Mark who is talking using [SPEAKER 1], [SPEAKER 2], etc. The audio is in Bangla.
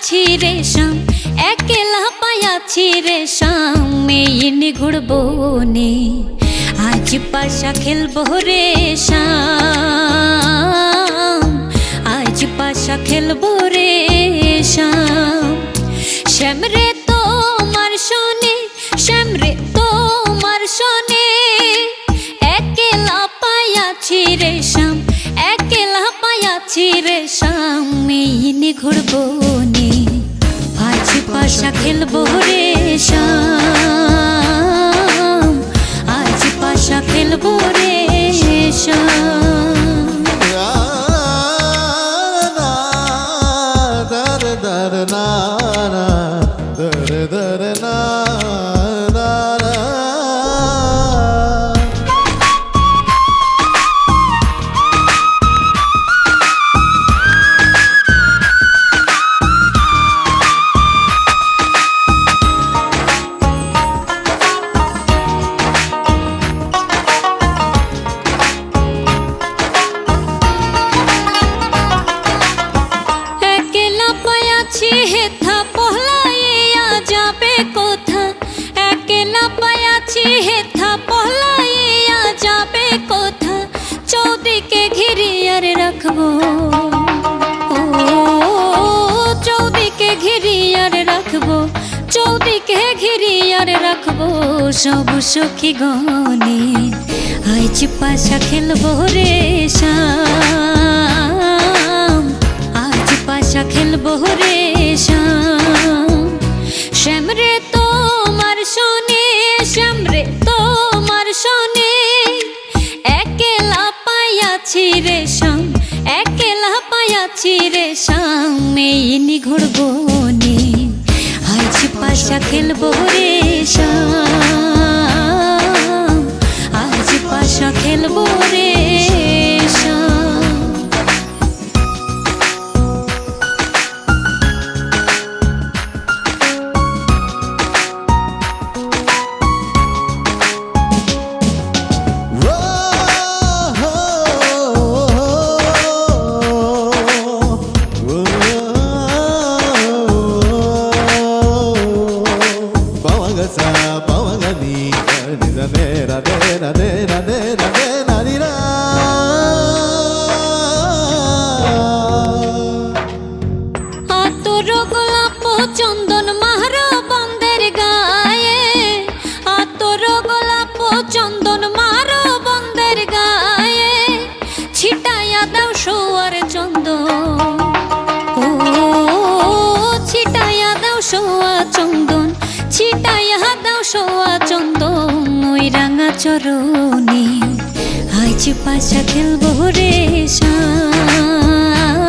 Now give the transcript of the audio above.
[SPEAKER 1] পায়াছি রে শাম, একলা পায়াছি রে শাম, এই নিগুড় বনে আজ পাশা খেলবো রে শাম, আজ পাশা খেলবো রে শাম। শ্যাম রে তোমার শোনে, শ্যাম রে তোমার শোনে, একলা পায়াছি রে শাম, একলা পায়াছি রে শাম, এই নিগুড় বনে আজ পাশা খেলবো রে শাম, আজ পাশা খেলবো রে শাম। হেথা পহলাইয়া যাবে কোথা, একলা পায়াছি হেথা পহলাইয়া যাবে কোথা, চৌদিকে ঘিরিয়ার রাখবো, চৌদিকে ঘিরিয়ার রাখবো, চৌদিকে ঘিরিয়ার রাখবো, সব সখী গনে আজ পাশা খেলবো রে শাম, আজ পাশা খেলবো রে শাম। শ্যাম রে তোমার শোনে, শ্যাম রে তোমার শোনে, একলা পায়াছি রে শাম, একলা পায়াছি রে শাম, এই নিগুড় বনে আজ পাশা খেলবো রে শাম, আজ পাশা খেলবো রে শাম। চন্দন মারো বন্দের গায়ে, আতর গোলাপ চন্দন মারো বন্দের গায়ে, ছিটাইয়া দাও সোয়ার চন্দন, ও ছিটাইয়া দাও সোয়া চন্দন, ছিটাইয়া দাও সোয়া চন্দন, ওই রাঙা চরণে আজ পাশা খেলবো রে শাম।